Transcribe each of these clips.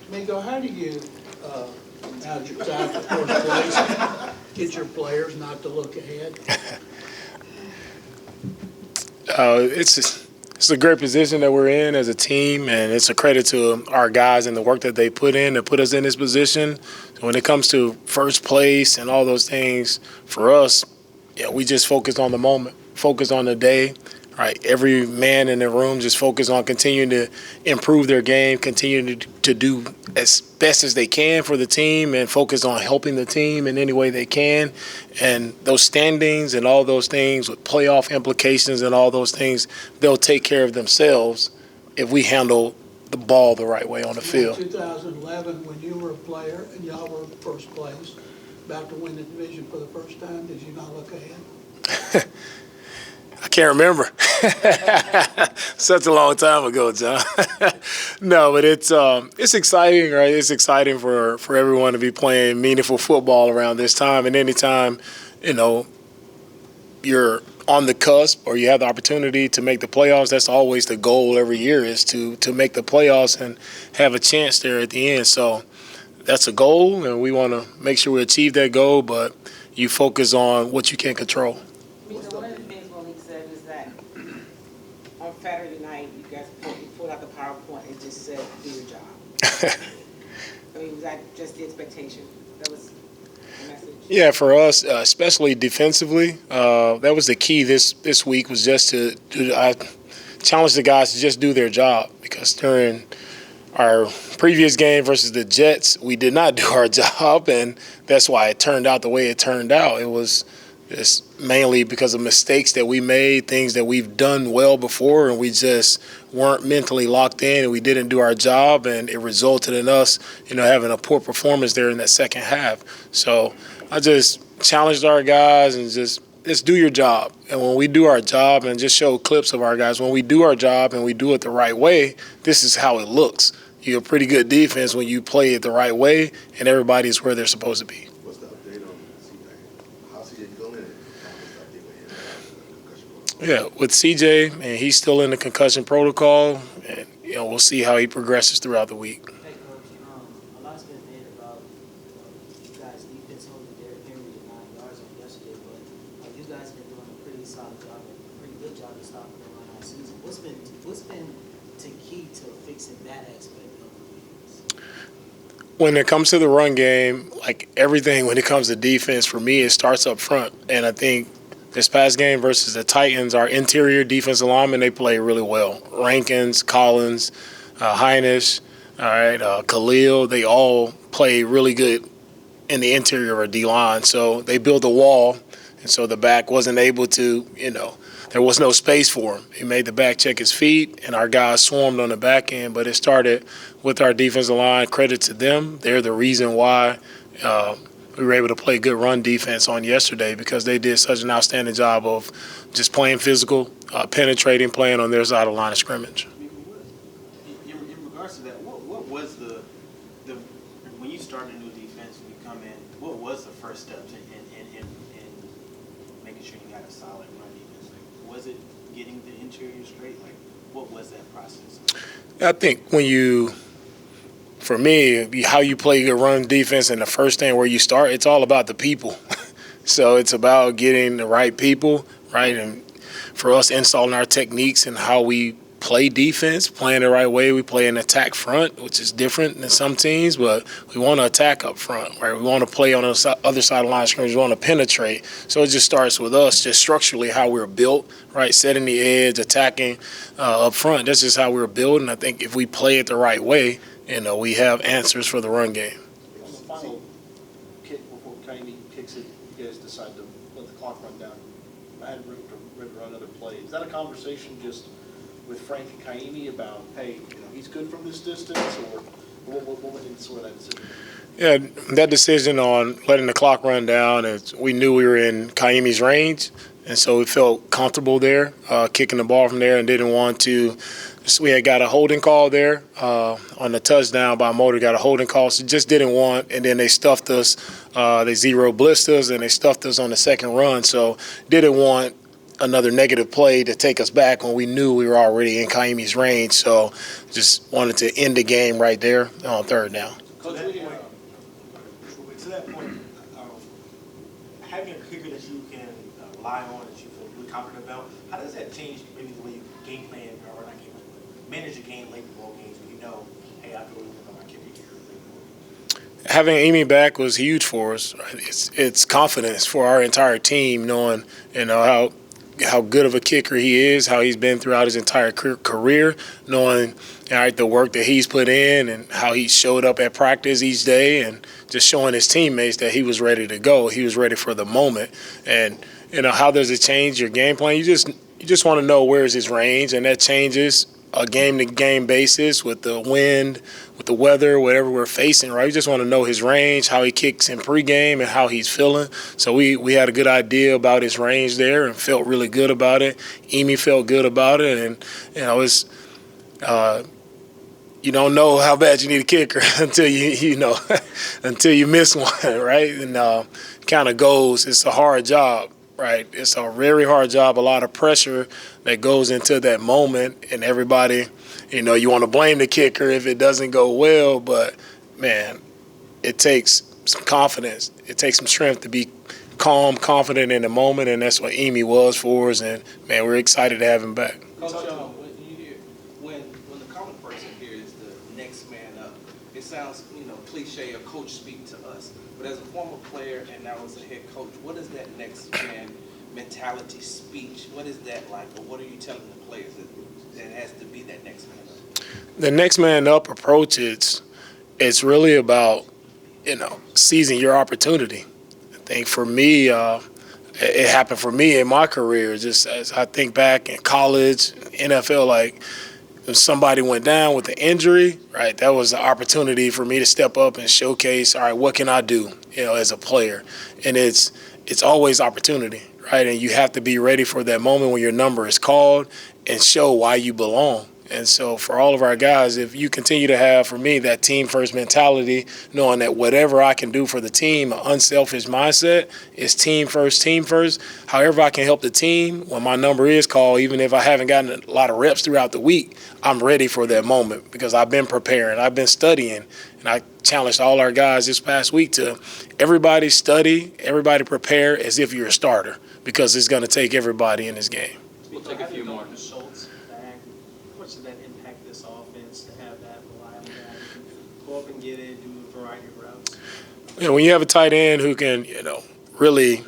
Mingo, how do you, now that you're out of first place, get your players not to look ahead? It's a great position that we're in as a team, and it's a credit to our guys and the work that they put in to put us in this position. So when it comes to first place and all those things, for us, we just focus on the moment, focus on the day. Right, every man in the room just focus on continuing to improve their game, continue to do as best as they can for the team, and focus on helping the team in any way they can. And those standings and all those things with playoff implications and all those things, they'll take care of themselves if we handle the ball the right way on the field. In 2011, when you were a player and y'all were first place, about to win the division for the first time, did you not look ahead? I can't remember. Such a long time ago, John. No, but it's exciting, right? It's exciting for everyone to be playing meaningful football around this time. And anytime, you're on the cusp or you have the opportunity to make the playoffs, that's always the goal every year, is to make the playoffs and have a chance there at the end. So that's a goal, and we want to make sure we achieve that goal, but you focus on what you can control. On Saturday night, you guys pulled out the PowerPoint and just said, do your job. I mean, was that just the expectation? That was the message? Yeah, for us, especially defensively, that was the key this week, was just to I challenge the guys to just do their job, because during our previous game versus the Jets, we did not do our job, and that's why it turned out the way it turned out. It was just mainly because of mistakes that we made, things that we've done well before, and we just weren't mentally locked in, and we didn't do our job, and it resulted in us, having a poor performance there in that second half. So I just challenged our guys and just do your job. And when we do our job, and just show clips of our guys, when we do our job and we do it the right way, this is how it looks. You're a pretty good defense when you play it the right way and everybody's where they're supposed to be. What's the update on CJ? How's CJ feeling? Yeah, with CJ, and he's still in the concussion protocol, and we'll see how he progresses throughout the week. Hey, Coach, a lot's been made about you guys' defense holding Derrick Henry to 9 yards on yesterday, but you guys have been doing a pretty solid job, a pretty good job of stopping the run all season. What's been the key to fixing that aspect of the defense? When it comes to the run game, like everything when it comes to defense, for me, it starts up front. And I think this past game versus the Titans, our interior defensive linemen, they play really well. Rankins, Collins, Heinisch, Khalil, they all play really good in the interior of our D-line. So they built a wall, and so the back wasn't able to, there was no space for him. He made the back check his feet, and our guys swarmed on the back end. But it started with our defensive line. Credit to them. They're the reason why we were able to play good run defense on yesterday, because they did such an outstanding job of just playing physical, penetrating, playing on their side of the line of scrimmage. In regards to that, what was the when you start a new defense, when you come in, what was the first steps in making sure you got a solid run defense? Like, was it getting the interior straight? Like, what was that process? I think for me, how you play your run defense, and the first thing where you start, it's all about the people. So it's about getting the right people, right? And for us, installing our techniques and how we play defense, playing the right way. We play an attack front, which is different than some teams, but we want to attack up front, right? We want to play on the other side of the line of scrimmage. We want to penetrate. So it just starts with us, just structurally how we're built, right? Setting the edge, attacking up front. That's just how we're built, and I think if we play it the right way, we have answers for the run game. On the final kick before Kaimi kicks it, you guys decide to let the clock run down. I had room to run another play. Is that a conversation just with Frank and Kaimi about, hey, he's good from this distance, or what went into sort of that decision? Yeah, that decision on letting the clock run down, we knew we were in Kaimi's range, and so we felt comfortable there, kicking the ball from there, and didn't want to. We had got a holding call there on the touchdown by Motor, got a holding call, so just didn't want, and then they stuffed us. They zero blitzed us, and they stuffed us on the second run, so didn't want another negative play to take us back when we knew we were already in Kaimi's range. So just wanted to end the game right there on third down. Coach, to that point, having a kicker that you can rely on, that you feel really confident about, how does that change maybe the way you game plan, or not game plan, but manage your game late in ball games when you know, hey, I feel really good about my kicker here. Having Amy back was huge for us. It's confidence for our entire team, knowing how good of a kicker he is, how he's been throughout his entire career, knowing the work that he's put in and how he showed up at practice each day, and just showing his teammates that he was ready to go. He was ready for the moment. And how does it change your game plan? You just want to know where's his range, and that changes a game-to-game basis with the wind, with the weather, whatever we're facing, right? We just want to know his range, how he kicks in pregame, and how he's feeling. So we had a good idea about his range there and felt really good about it. Emi felt good about it, and it's you don't know how bad you need a kicker until until you miss one, right? And kind of goes. It's a hard job. Right, it's a very hard job, a lot of pressure that goes into that moment, and everybody, you want to blame the kicker if it doesn't go well, but, man, it takes some confidence. It takes some strength to be calm, confident in the moment, and that's what Emi was for us, and, man, we're excited to have him back. Coach, when the common person hears the next man up, it sounds, cliche or coach speak to us. But as a former player and now as a head coach, what is that next man mentality speech? What is that like? Or what are you telling the players that has to be that next man up? The next man up approach, it's really about, seizing your opportunity. I think for me, it happened for me in my career. Just as I think back in college, NFL, like, if somebody went down with an injury, right, that was the opportunity for me to step up and showcase, all right, what can I do, as a player? And it's always opportunity, right? And you have to be ready for that moment when your number is called and show why you belong. And so for all of our guys, if you continue to have, for me, that team-first mentality, knowing that whatever I can do for the team, an unselfish mindset, is team first. However I can help the team when my number is called, even if I haven't gotten a lot of reps throughout the week, I'm ready for that moment because I've been preparing, I've been studying. And I challenged all our guys this past week to everybody study, everybody prepare as if you're a starter because it's going to take everybody in this game. We'll take a few more. Schultz back. How much did that impact this offense to have that reliable guy who can go up and get it, do a variety of routes? When you have a tight end who can, really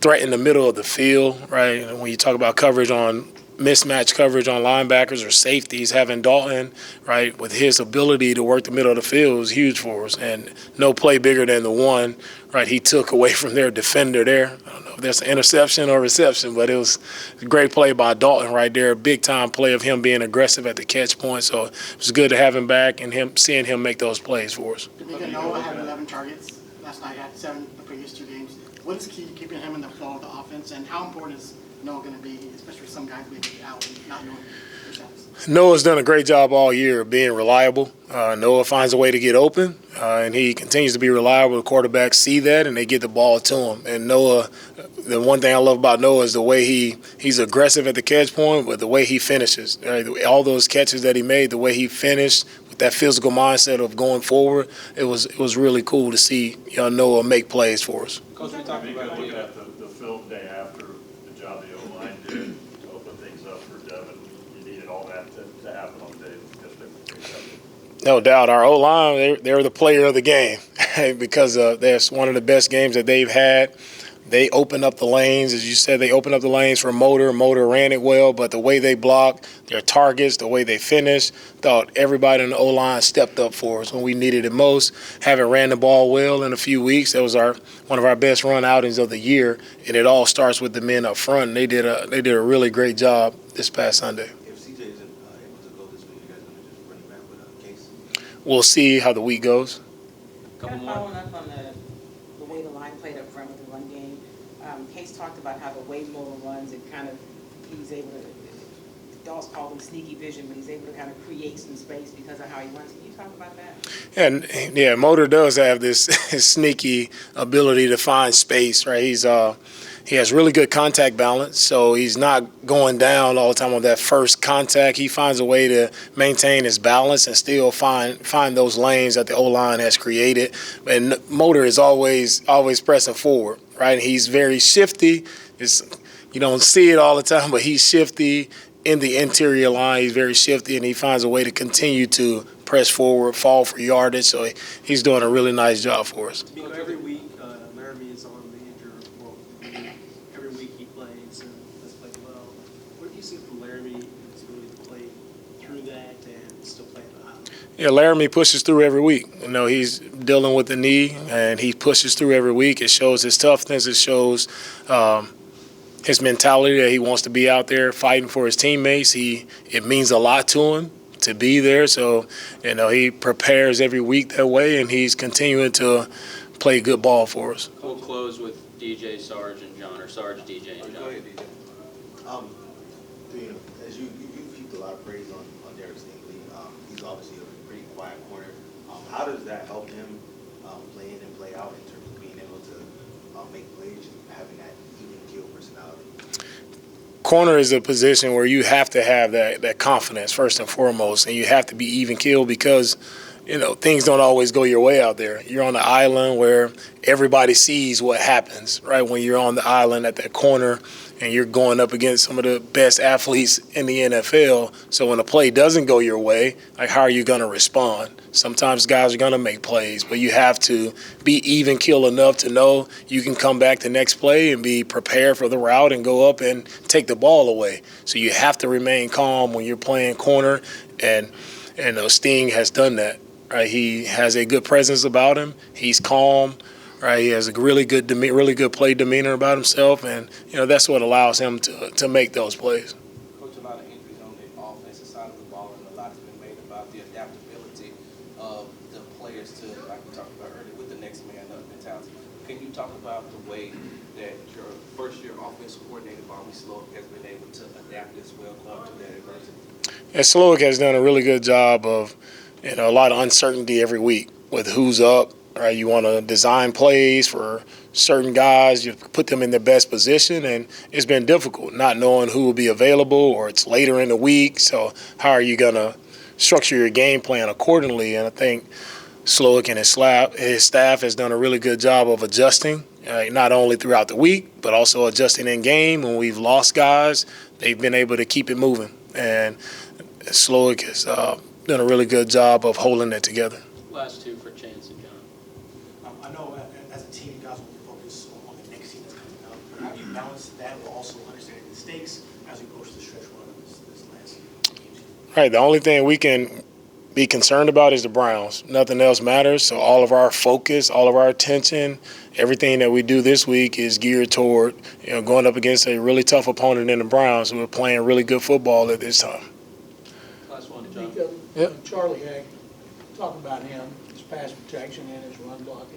threaten the middle of the field, right? And when you talk about coverage on mismatch coverage on linebackers or safeties, having Dalton, right, with his ability to work the middle of the field was huge for us. And no play bigger than the one, right, he took away from their defender there. I don't know if that's an interception or reception, but it was a great play by Dalton right there, a big-time play of him being aggressive at the catch point. So it was good to have him back and seeing him make those plays for us. DeMeco Noah had 11 targets last night, had 7 the previous 2 games. What is key to keeping him in the flow of the offense, and how important is Noah going to be, especially for some guys maybe out and not knowing their stats? Noah's done a great job all year of being reliable. Noah finds a way to get open, and he continues to be reliable. The quarterbacks see that, and they get the ball to him. And Noah, the one thing I love about Noah is the way he's aggressive at the catch point, but the way he finishes. Right? All those catches that he made, the way he finished with that physical mindset of going forward, it was really cool to see Noah make plays for us. Coach, we talked about look at the film day after the job the O-line did to open things up for Devin. You needed all that to happen on the day yesterday. No doubt. Our O-line, they're the player of the game because that's one of the best games that they've had. They opened up the lanes. As you said, they opened up the lanes for Motor. Motor ran it well, but the way they blocked, their targets, the way they finished, thought everybody in the O-line stepped up for us when we needed it most. Haven't ran the ball well in a few weeks. That was one of our best run outings of the year, and it all starts with the men up front. And they did a really great job this past Sunday. If CJ isn't able to go this week, you guys going to just run it back with Case? We'll see how the week goes. Kind of following up on the way the line played up front with the run game. Case talked about how the way Moore runs, he's able to, Dawes called him sneaky vision, but he's able to kind of create some space because of how he runs. Can you talk about that? And yeah, Motor does have this sneaky ability to find space, right? He has really good contact balance, so he's not going down all the time on that first contact. He finds a way to maintain his balance and still find those lanes that the O-line has created. And Motor is always pressing forward, right? He's very shifty. You don't see it all the time, but he's shifty in the interior line. He's very shifty, and he finds a way to continue to press forward, fall for yardage. So he's doing a really nice job for us. You know, every week, Laramie is on the injury report. Every week he plays and has played well. What do you see from Laramie who's really played through that and still playing the high? Yeah, Laramie pushes through every week. You know, he's dealing with the knee, and he pushes through every week. It shows his toughness. It shows his mentality that he wants to be out there fighting for his teammates. It means a lot to him to be there. So, you know, he prepares every week that way, and he's continuing to play good ball for us. We'll close with DJ, Sarge, and John, or Sarge, DJ, and John. Go ahead, DJ. You know, as you heaped a lot of praise on Derek Stingley, he's obviously a pretty quiet corner. How does that help him play in and play out in terms of being able to make plays and having that even keel personality? Corner is a position where you have to have that confidence first and foremost, and you have to be even keel because, you know, things don't always go your way out there. You're on the island where everybody sees what happens, right? When you're on the island at that corner and you're going up against some of the best athletes in the NFL. So when a play doesn't go your way, like, how are you going to respond? Sometimes guys are going to make plays, but you have to be even keel enough to know you can come back the next play and be prepared for the route and go up and take the ball away. So you have to remain calm when you're playing corner, and Sting has done that. Right, he has a good presence about him. He's calm. Right, he has a really good play demeanor about himself, and you know that's what allows him to make those plays. Coach, a lot of injuries on the offensive side of the ball, and a lot has been made about the adaptability of the players to, like we talked about earlier, with the next man up mentality. Can you talk about the way that your first-year offensive coordinator, Bobby Slowick, has been able to adapt as well going through that adversity? Yeah, Slowick has done a really good job of, you know, a lot of uncertainty every week with who's up. Right, you want to design plays for certain guys. You put them in their best position, and it's been difficult not knowing who will be available, or it's later in the week. So how are you going to structure your game plan accordingly? And I think Slowick and his staff has done a really good job of adjusting, not only throughout the week, but also adjusting in game. When we've lost guys, they've been able to keep it moving. And Slowick has done a really good job of holding it together. Last two for Chance and John. I know as a team, you guys will focus on the next team that's coming up, but how do you balance that with also understanding the stakes as we approach the stretch run of this last game? Right, the only thing we can be concerned about is the Browns. Nothing else matters, so all of our focus, all of our attention, everything that we do this week is geared toward, you know, going up against a really tough opponent in the Browns who are playing really good football at this time. Last one, John. DeMeco, Charlie Hack, talk about him, his pass protection and his run blocking.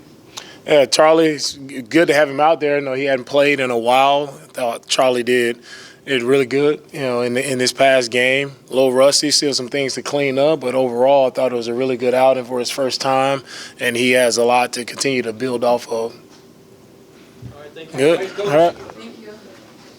Yeah, Charlie's good to have him out there. I know he hadn't played in a while. I thought Charlie did really good, you know, in this past game. A little rusty, still some things to clean up, but overall I thought it was a really good outing for his first time, and he has a lot to continue to build off of. All right, thank you. Good. All right.